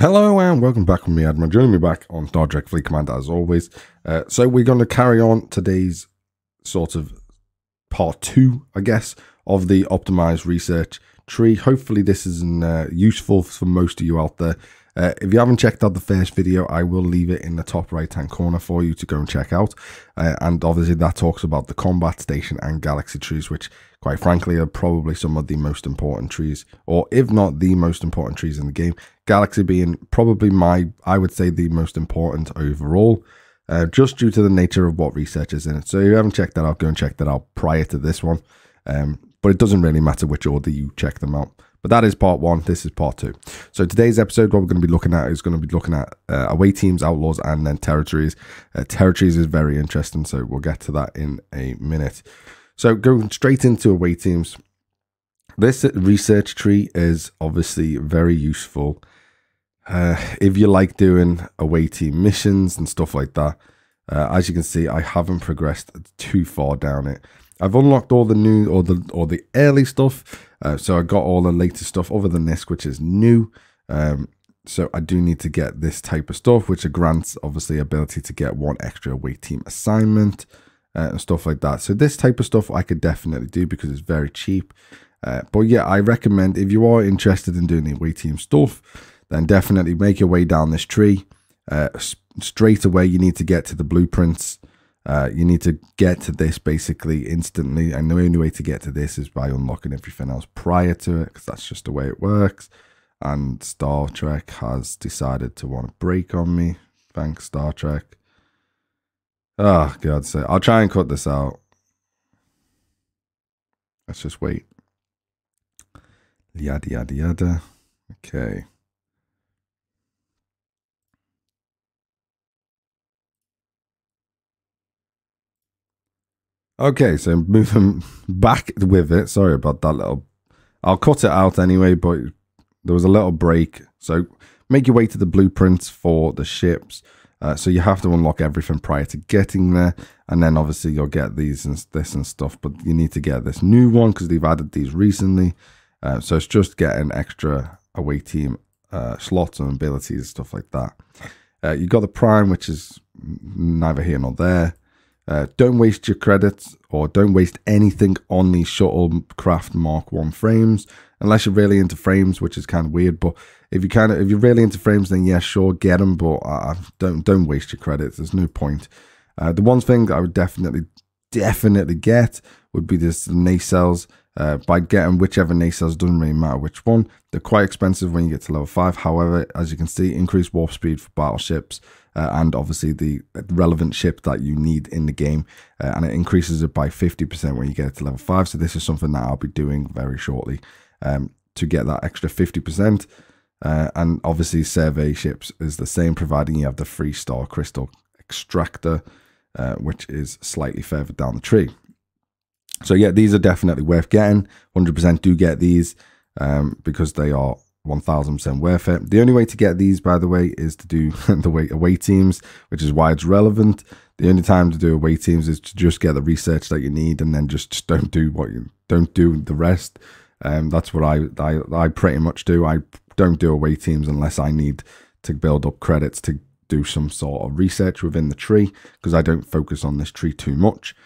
Hello and welcome back with me, Admiral. Joining me back on Star Trek Fleet Command as always. So we're going to carry on today's sort of part 2, I guess, of the optimized research tree. Hopefully this is useful for most of you out there. If you haven't checked out the first video, I will leave it in the top right hand corner for you to go and check out. And obviously that talks about the combat station and galaxy trees, which quite frankly are probably some of the most important trees, or if not the most important trees in the game. Galaxy being probably I would say the most important overall, just due to the nature of what research is in it. So if you haven't checked that out, go and check that out prior to this one. But it doesn't really matter which order you check them out. But that is part 1. This is part 2. So today's episode, what we're going to be looking at is away teams, outlaws, and then territories. Territories is very interesting, so we'll get to that in a minute. So going straight into away teams. This research tree is obviously very useful if you like doing away team missions and stuff like that. As you can see, I haven't progressed too far down it. I've unlocked all the new or the early stuff, so I got all the latest stuff other than this, which is new. So I do need to get this type of stuff, which grants obviously ability to get 1 extra away team assignment and stuff like that. So this type of stuff I could definitely do because it's very cheap. But yeah, I recommend if you are interested in doing the away team stuff, then definitely make your way down this tree. Straight away, you need to get to the blueprints. You need to get to this basically instantly, and the only way to get to this is by unlocking everything else prior to it, because that's just the way it works. And Star Trek has decided to want to break on me. Thanks, Star Trek. Oh, God's sake. I'll try and cut this out. Let's just wait. Yada, yada, yada. Okay. Okay, so moving back with it. Sorry about that little... I'll cut it out anyway, but there was a little break. So make your way to the blueprints for the ships. So you have to unlock everything prior to getting there. And then obviously you'll get these and this and stuff. But you need to get this new one because they've added these recently. So it's just getting extra away team slots and abilities and stuff like that. You got the prime, which is neither here nor there. Don't waste your credits or don't waste anything on these shuttlecraft Mark 1 frames unless you're really into frames, which is kind of weird. But if you're really into frames, then yeah, sure, get them. But don't waste your credits. There's no point. The one thing that I would definitely get would be this nacelles. By getting whichever nacelles, doesn't really matter which one. They're quite expensive when you get to level 5. However, as you can see, increased warp speed for battleships and obviously the relevant ship that you need in the game, and it increases it by 50% when you get it to level 5. So this is something that I'll be doing very shortly to get that extra 50%. And obviously survey ships is the same, providing you have the 3-star crystal extractor, which is slightly further down the tree. So yeah, these are definitely worth getting. 100% do get these because they are 1000% worth it. The only way to get these, by the way, is to do the away teams, which is why it's relevant. The only time to do away teams is to just get the research that you need, and then just don't do the rest. That's what I pretty much do. I don't do away teams unless I need to build up credits to do some sort of research within the tree, because I don't focus on this tree too much.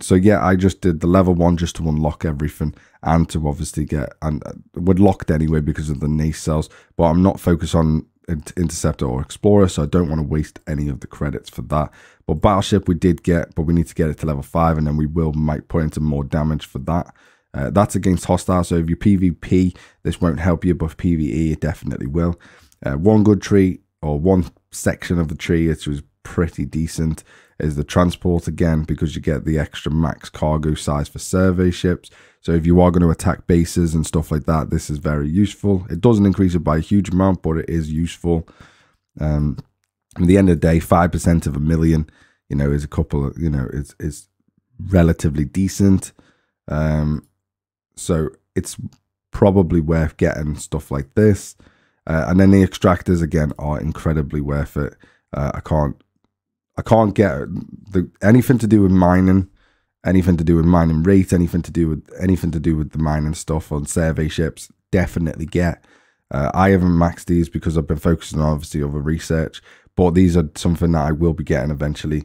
So yeah, I just did the level 1 just to unlock everything and to obviously get, and we're locked anyway because of the nacelles, but I'm not focused on Interceptor or Explorer, so I don't want to waste any of the credits for that. But Battleship we did get, but we need to get it to level 5, and then we might put into more damage for that. That's against hostile, so if you PvP, this won't help you, but PvE it definitely will. One good tree, or one section of the tree, which was pretty decent, is the transport again, because you get the extra max cargo size for survey ships. So if you are going to attack bases and stuff like that, this is very useful. It doesn't increase it by a huge amount, but it is useful. At the end of the day, 5% of a million, is a couple of, is relatively decent. So it's probably worth getting stuff like this. And then the extractors again are incredibly worth it. I can't get anything to do with mining, anything to do with mining rate, anything to do with the mining stuff on survey ships. Definitely get. I haven't maxed these because I've been focusing on obviously other research, but these are something that I will be getting eventually.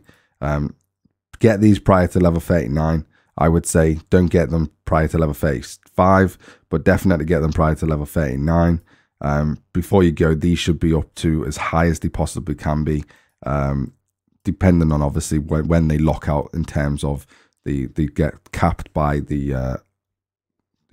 Get these prior to level 39. I would say don't get them prior to level 35, but definitely get them prior to level 39. Before you go, these should be up to as high as they possibly can be, depending on obviously when they lock out in terms of they get capped by the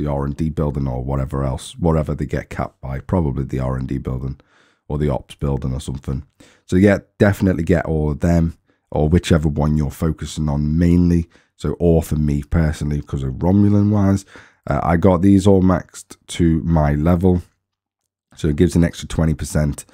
R&D building or whatever else, whatever they get capped by, probably the R&D building or the ops building or something. So yeah, definitely get all of them, or whichever one you're focusing on mainly. So, or for me personally, because of Romulan wise, I got these all maxed to my level. So it gives an extra 20%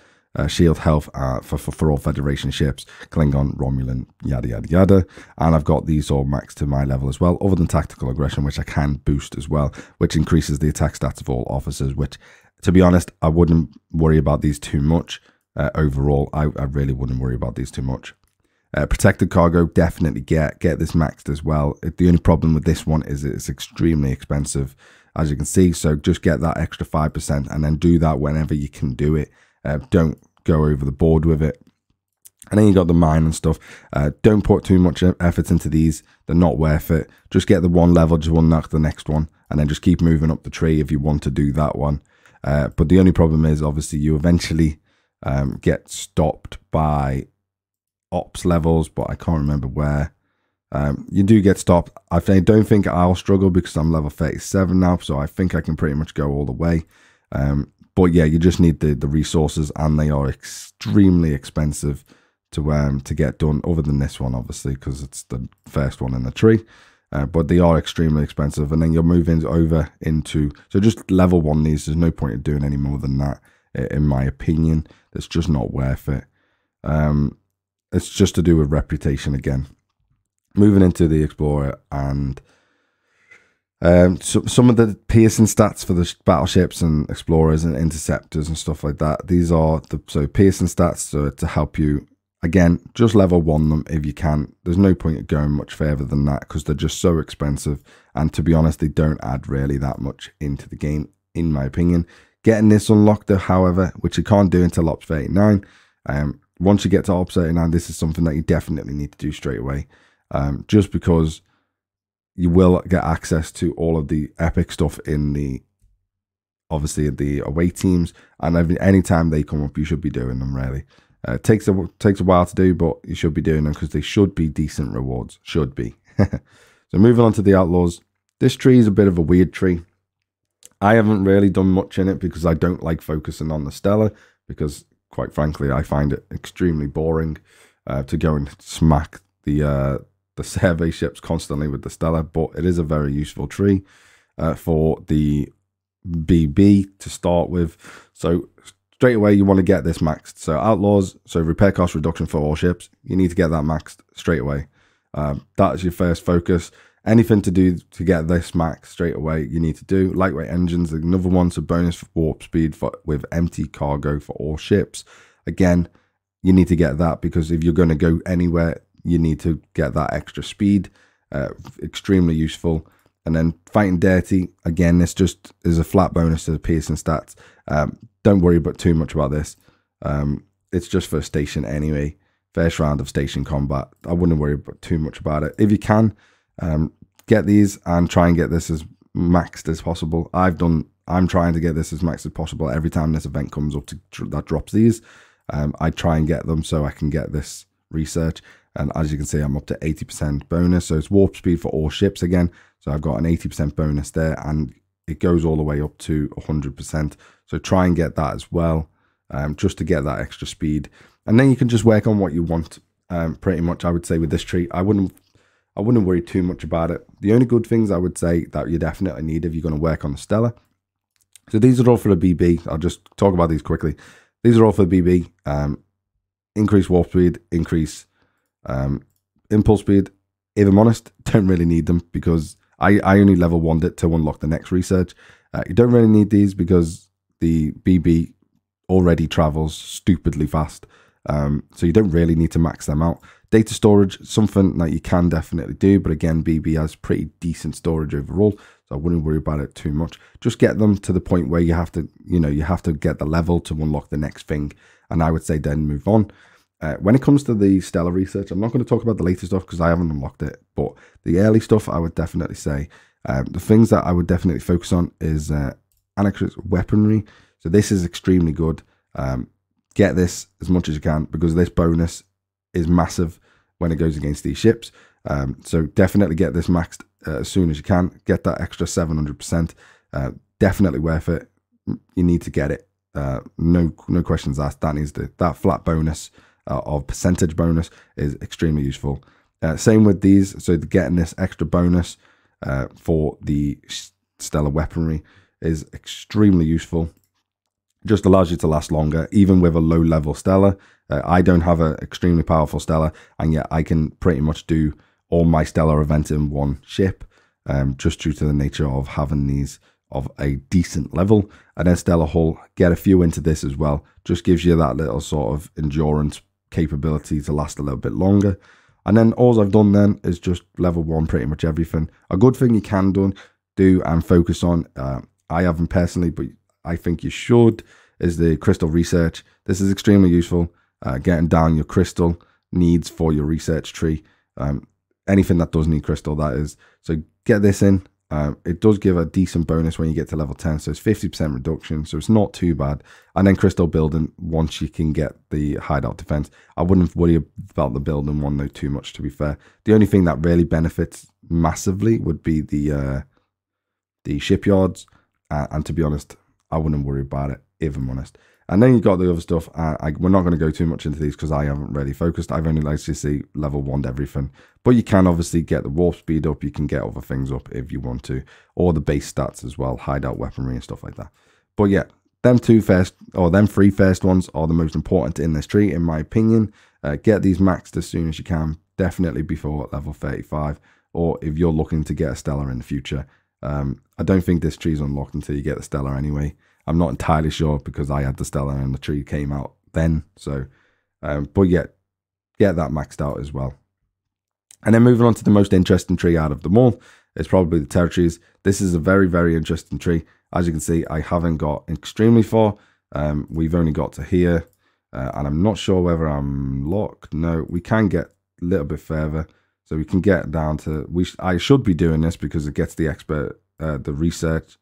shield health for all Federation ships, Klingon, Romulan, yada, yada, yada. And I've got these all maxed to my level as well, other than tactical aggression, which I can boost as well, which increases the attack stats of all officers, which, to be honest, I wouldn't worry about these too much. Overall, I really wouldn't worry about these too much. Protected cargo, definitely get this maxed as well. The only problem with this one is it's extremely expensive, as you can see. So just get that extra 5% and then do that whenever you can do it. Don't go over the board with it. And then you got the mine and stuff. Don't put too much effort into these. They're not worth it. Just get the one level to unlock the next one, and then just keep moving up the tree if you want to do that one. But the only problem is obviously you eventually get stopped by ops levels, but I can't remember where. You do get stopped. I don't think I'll struggle because I'm level 37 now, so I think I can pretty much go all the way. But yeah, you just need the resources, and they are extremely expensive to get done, other than this one obviously because it's the first one in the tree. But they are extremely expensive, and then you're moving over into, so just level 1 these. There's no point in doing any more than that, in my opinion. It's just not worth it. It's just to do with reputation again. Moving into the Explorer, and so some of the piercing stats for the battleships and explorers and interceptors and stuff like that. These are the piercing stats, so to help you. Again, just level 1 them if you can. There's no point in going much further than that because they're just so expensive, and to be honest, they don't add really that much into the game, in my opinion. Getting this unlocked, however, which you can't do until Ops 39. Once you get to Ops 39, this is something that you definitely need to do straight away. Just because you will get access to all of the epic stuff in the, obviously, the away teams, and anytime they come up, you should be doing them, really. It takes a while to do, but you should be doing them because they should be decent rewards. Should be. So moving on to the Outlaws. This tree is a bit of a weird tree. I haven't really done much in it because I don't like focusing on the Stellar, because quite frankly, I find it extremely boring to go and smack the survey ships constantly with the Stellar, but it is a very useful tree for the BB to start with. So straight away, you want to get this maxed. So Outlaws, so repair cost reduction for all ships, you need to get that maxed straight away. That is your first focus. Anything to do to get this max straight away, you need to do. Lightweight engines, another one, so bonus for warp speed with empty cargo for all ships. Again, you need to get that because if you're going to go anywhere, you need to get that extra speed. Extremely useful. And then fighting dirty, again, this just is a flat bonus to the piercing stats. Don't worry about too much about this. It's just for station anyway. First round of station combat. I wouldn't worry about too much about it. If you can, get these and try and get this as maxed as possible. I'm trying to get this as maxed as possible. Every time this event comes up that drops these, I try and get them so I can get this research. And as you can see, I'm up to 80% bonus. So it's warp speed for all ships again. So I've got an 80% bonus there, and it goes all the way up to 100%. So try and get that as well, just to get that extra speed. And then you can just work on what you want. Pretty much, I would say with this tree, I wouldn't worry too much about it. The only good things I would say that you definitely need if you're going to work on the Stellar. So these are all for the BB. I'll just talk about these quickly. These are all for the BB. Increase warp speed, increase impulse speed. If I'm honest, don't really need them because I only level 1'd it to unlock the next research. You don't really need these because the BB already travels stupidly fast. So you don't really need to max them out. Data storage, something that you can definitely do, but again, BB has pretty decent storage overall, so I wouldn't worry about it too much. Just get them to the point where you have to, you have to get the level to unlock the next thing, and I would say then move on. When it comes to the Stellar research, I'm not going to talk about the later stuff because I haven't unlocked it, but the early stuff, I would definitely say the things that I would definitely focus on is Anarchist weaponry. So this is extremely good. Get this as much as you can because this bonus is massive when it goes against these ships. So definitely get this maxed as soon as you can. Get that extra 700%. Definitely worth it. You need to get it. No questions asked. That flat bonus of percentage bonus is extremely useful. Same with these. So getting this extra bonus for the stellar weaponry is extremely useful. Just allows you to last longer, even with a low level stellar. I don't have an extremely powerful stellar, and yet I can pretty much do all my stellar events in one ship, just due to the nature of having these of a decent level. And then stellar hull, get a few into this as well. Just gives you that little sort of endurance capability to last a little bit longer. And then all I've done then is just level 1 pretty much everything. A good thing you can do and focus on, I haven't personally, but I think you should, is the crystal research. This is extremely useful, getting down your crystal needs for your research tree. Anything that does need crystal, that is. So get this in. It does give a decent bonus when you get to level 10, so it's 50% reduction, so it's not too bad. And then crystal building, once you can get the hideout defense. I wouldn't worry about the building one though too much, to be fair. The only thing that really benefits massively would be the shipyards, and to be honest, I wouldn't worry about it, if I'm honest. And then you've got the other stuff. We're not going to go too much into these because I haven't really focused. I've only liked to see level 1 everything. But you can obviously get the warp speed up. You can get other things up if you want to. Or the base stats as well. Hideout weaponry and stuff like that. But yeah, them three first ones are the most important in this tree, in my opinion. Get these maxed as soon as you can. Definitely before level 35. Or if you're looking to get a stellar in the future. I don't think this tree is unlocked until you get the stellar anyway. I'm not entirely sure because I had the stellar and the tree came out then. So, but yeah, get that maxed out as well. And then moving on to the most interesting tree out of them all, it's probably the territories. This is a very, very interesting tree. As you can see, I haven't got extremely far. We've only got to here, and I'm not sure whether I'm locked. No, we can get a little bit further. So we can get down to, I should be doing this because it gets the expert, the research,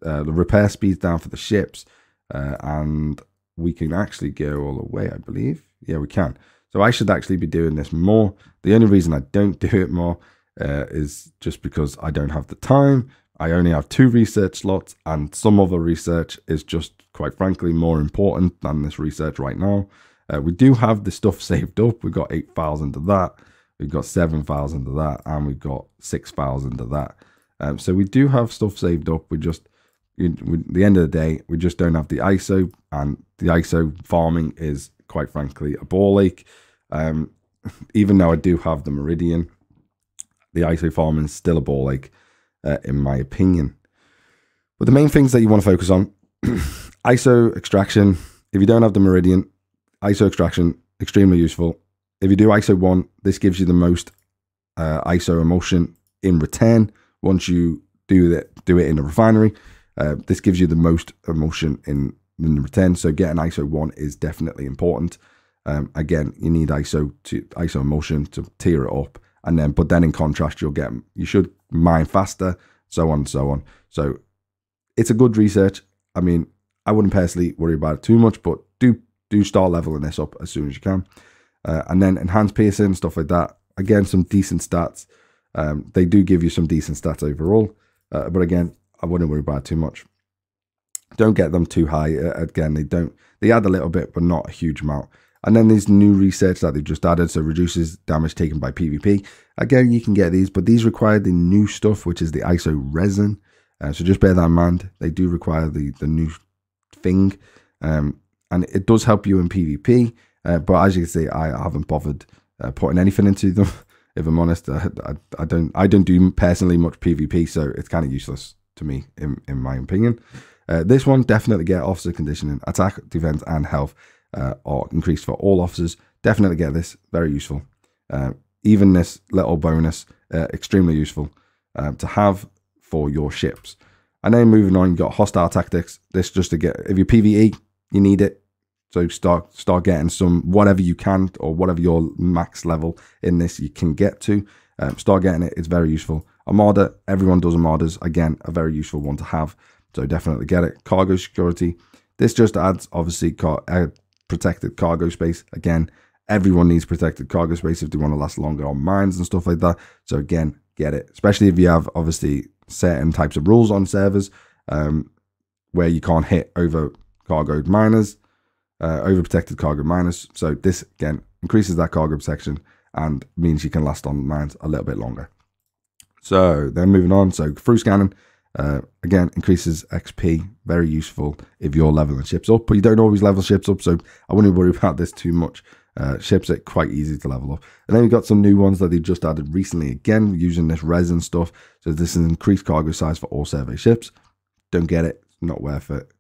the repair speeds down for the ships, and we can actually go all the way, I believe. Yeah, we can. So I should actually be doing this more. The only reason I don't do it more is just because I don't have the time. I only have 2 research slots, and some other research is just, quite frankly, more important than this research right now. We do have the stuff saved up. We've got 8,000 of that. We've got 7,000 of that, and we've got 6,000 of that. So we do have stuff saved up. We just, at the end of the day, we just don't have the ISO, and the ISO farming is, quite frankly, a ball ache. Even though I do have the Meridian, the ISO farming is still a ball ache, in my opinion. But the main things that you want to focus on, ISO extraction. If you don't have the Meridian, ISO extraction, extremely useful. If you do ISO 1, this gives you the most ISO emulsion in return. Once you do it in a refinery, this gives you the most emulsion in return. So getting ISO 1 is definitely important. Again, you need ISO emulsion to tier it up, and then but then in contrast, you should mine faster, so on and so on. So it's a good research. I mean, I wouldn't personally worry about it too much, but do start leveling this up as soon as you can. And then enhanced piercing, stuff like that. Again, some decent stats. They do give you some decent stats overall. But again, I wouldn't worry about it too much. Don't get them too high. Again, they add a little bit, but not a huge amount. And then there's new research that they've just added. So reduces damage taken by PvP. Again, you can get these, but these require the new stuff, which is the ISO resin. So just bear that in mind. They do require the new thing. And it does help you in PvP. But as you can see, I haven't bothered putting anything into them. If I'm honest, I don't do personally much PvP, so it's kind of useless to me, in my opinion. This one, definitely get officer conditioning, attack, defense, and health are increased for all officers. Definitely get this, very useful. Even this little bonus, extremely useful to have for your ships. And then moving on, you got hostile tactics. This just to get, if you're PvE, you need it. So start getting some, whatever you can, or whatever your max level in this you can get to. Start getting it. It's very useful. Armada, everyone does armadas. Again, a very useful one to have. So definitely get it. Cargo security. This just adds, obviously, protected cargo space. Again, everyone needs protected cargo space if they want to last longer on mines and stuff like that. So again, get it. Especially if you have, obviously, certain types of rules on servers where you can't hit over cargoed miners, overprotected cargo miners. So this, again, increases that cargo protection and means you can last on mines a little bit longer. So then moving on, so through scanning, again, increases XP, very useful if you're leveling ships up, but you don't always level ships up, so I wouldn't worry about this too much. Ships are quite easy to level up. And then we've got some new ones that they just added recently, again, using this resin stuff. So this is increased cargo size for all survey ships. Don't get it, not worth it.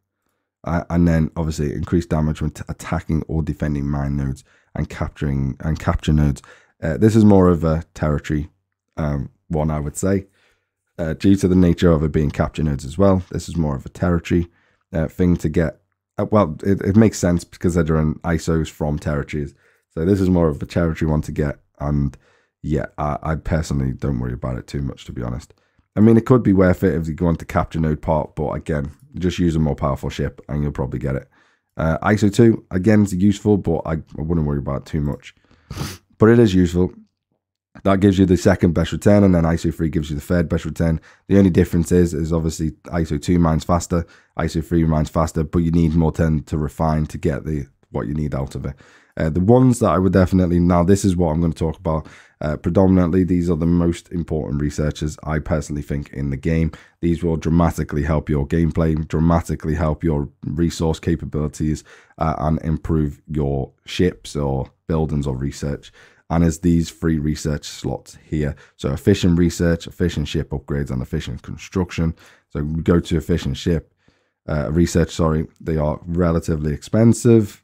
And then obviously increased damage when attacking or defending mine nodes and capture nodes. This is more of a territory one, I would say, due to the nature of it being capture nodes as well. This is more of a territory thing to get. Well, it makes sense because they're in ISOs from territories. So this is more of a territory one to get. And yeah, I personally don't worry about it too much, to be honest. I mean, it could be worth it if you go on to capture node part, but again, just use a more powerful ship and you'll probably get it. ISO 2, again, is useful, but I wouldn't worry about it too much. But it is useful. That gives you the second best return, and then ISO 3 gives you the third best return. The only difference is obviously ISO 2 mines faster, ISO 3 mines faster, but you need more time to refine to get what you need out of it. The ones that I would definitely, now this is what I'm going to talk about. Predominantly, these are the most important researchers, I personally think, in the game. These will dramatically help your gameplay, dramatically help your resource capabilities, and improve your ships or buildings or research. And it's these 3 research slots here. So efficient research, efficient ship upgrades, and efficient construction. So we go to efficient ship research, sorry. They are relatively expensive.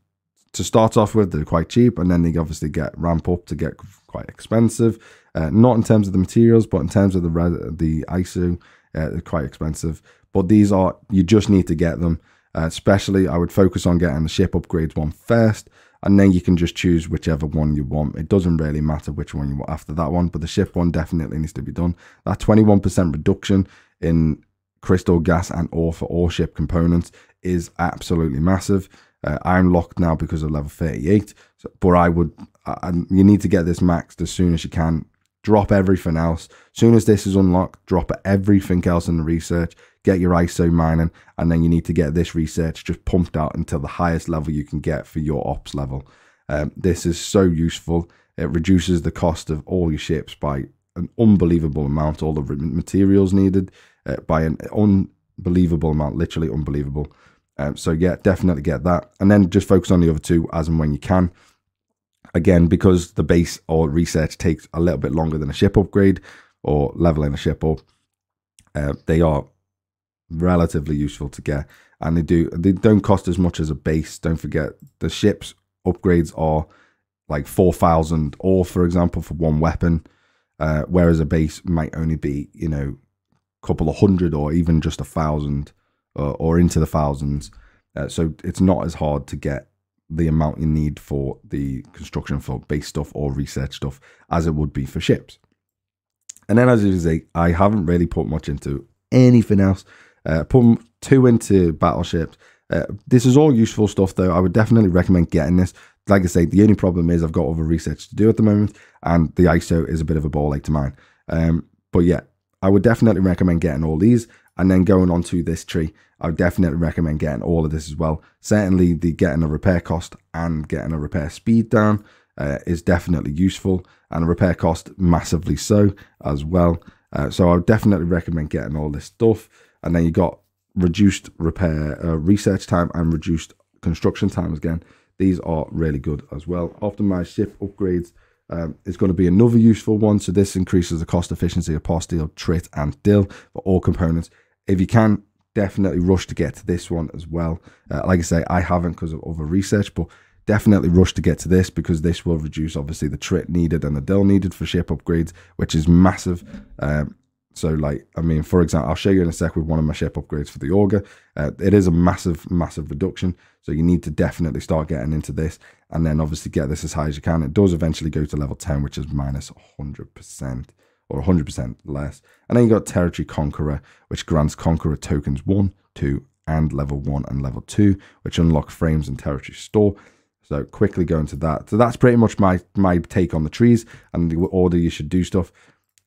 To start off with, they're quite cheap, and then they obviously ramp up to get quite expensive. Not in terms of the materials, but in terms of the ISO, they're quite expensive. But these are, you just need to get them. Especially, I would focus on getting the ship upgrades one first, and then you can just choose whichever one you want. It doesn't really matter which one you want after that one, but the ship one definitely needs to be done. That 21% reduction in crystal, gas, and ore for all ship components is absolutely massive. I'm locked now because of level 38, but you need to get this maxed as soon as you can. Drop everything else. As soon as this is unlocked, drop everything else in the research, get your ISO mining, and then you need to get this research just pumped out until the highest level you can get for your ops level. This is so useful. It reduces the cost of all your ships by an unbelievable amount, all the materials needed by an unbelievable amount, literally unbelievable. So yeah, definitely get that. And then just focus on the other 2 as and when you can. Again, because the base or research takes a little bit longer than a ship upgrade or leveling a ship up, they are relatively useful to get, and they don't cost as much as a base. Don't forget, the ships upgrades are like 4,000 ore, for example, for one weapon, whereas a base might only be, you know, a couple of hundred or even just 1,000 or into the thousands. So it's not as hard to get the amount you need for the construction for base stuff or research stuff as it would be for ships. And then, as you say, I haven't really put much into anything else. Put 2 into battleships. This is all useful stuff, though. I would definitely recommend getting this. Like I say, the only problem is I've got other research to do at the moment, and the ISO is a bit of a ball ache to mine. But yeah, I would definitely recommend getting all these. And then going on to this tree, I would definitely recommend getting all of this as well. Certainly, the getting a repair cost and getting a repair speed down is definitely useful, and a repair cost massively so as well. So I would definitely recommend getting all this stuff. And then you got reduced repair research time and reduced construction time again. These are really good as well. Optimized ship upgrades is going to be another useful one. So this increases the cost efficiency of Posteel, Trit, and Dill for all components. If you can, definitely rush to get to this one as well. Like I say, I haven't because of other research, but definitely rush to get to this because this will reduce obviously the Trit needed and the Dill needed for ship upgrades, which is massive. So like, I mean, for example, I'll show you in a sec with one of my ship upgrades for the auger. It is a massive reduction. So you need to definitely start getting into this, and then obviously get this as high as you can. It does eventually go to level 10, which is minus 100% or 100% less. And then you got Territory Conqueror, which grants Conqueror tokens 1, 2, and level 1 and level 2, which unlock frames and territory store. So quickly go into that. So that's pretty much my take on the trees and the order you should do stuff.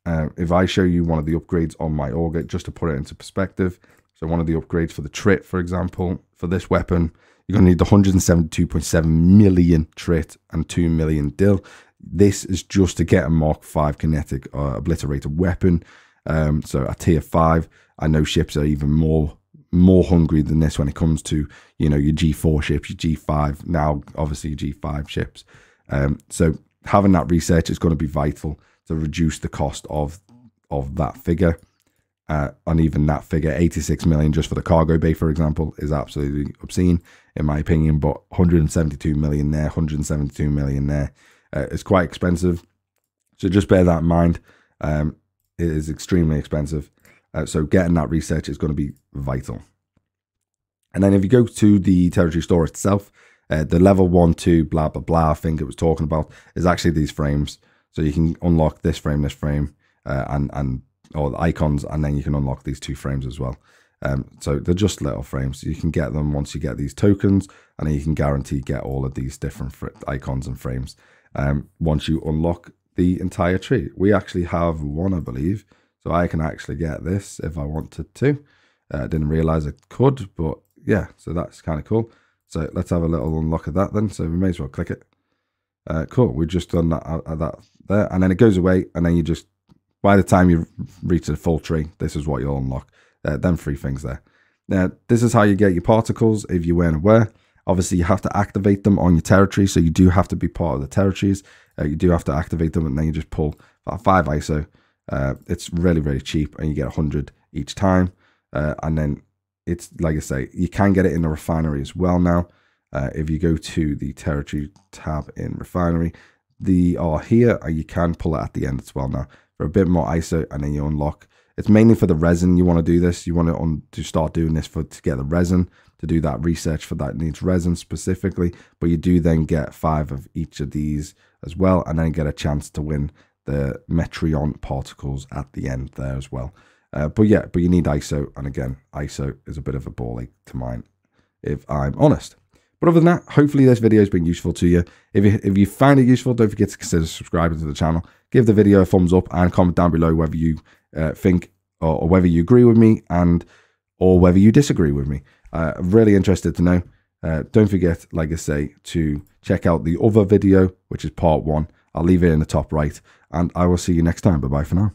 If I show you one of the upgrades on my auger, just to put it into perspective. So one of the upgrades for the trit, for example, for this weapon, you're going to need the 172.7 million trit and 2 million dill. This is just to get a Mark 5 kinetic obliterated weapon. So at tier 5, I know ships are even more hungry than this when it comes to, you know, your G4 ships, your G5, now obviously your G5 ships. So having that research is going to be vital to reduce the cost of that figure. And even that figure, 86 million just for the cargo bay, for example, is absolutely obscene in my opinion. But 172 million there, 172 million there, is quite expensive. So just bear that in mind. It is extremely expensive. So getting that research is going to be vital. And then if you go to the territory store itself, the level 1, 2, blah, blah, blah, I think it was talking about, is actually these frames. So you can unlock this frame, or the icons, and then you can unlock these 2 frames as well. So they're just little frames. You can get them once you get these tokens, and then you can guarantee get all of these different icons and frames once you unlock the entire tree. We actually have one, I believe, so I can actually get this if I wanted to. I didn't realize I could, but yeah, so that's kind of cool. So let's have a little unlock of that then. So we may as well click it. Cool, we've just done that there, and then it goes away, and then you just, by the time you reach the full tree, this is what you'll unlock. Them 3 things there. Now, this is how you get your particles if you weren't aware. Obviously, you have to activate them on your territory, so you do have to be part of the territories. You do have to activate them, and then you just pull 5 ISO. It's really, really cheap, and you get 100 each time. And then it's, like I say, you can get it in the refinery as well now. If you go to the territory tab in refinery, they are here, and you can pull it at the end as well now for a bit more ISO, and then you unlock. It's mainly for the resin you want to do this. You want to start doing this to get the resin, to do that research for that needs resin specifically. But you do then get 5 of each of these as well, and then get a chance to win the Metreon particles at the end there as well. But you need ISO, and again, ISO is a bit of a ball ache to mine, if I'm honest. But other than that, hopefully this video has been useful to you. If you find it useful, don't forget to consider subscribing to the channel. Give the video a thumbs up, and comment down below whether you think or whether you agree with me or whether you disagree with me. I'm really interested to know. Don't forget, like I say, to check out the other video, which is part 1. I'll leave it in the top right, and I will see you next time. Bye bye for now.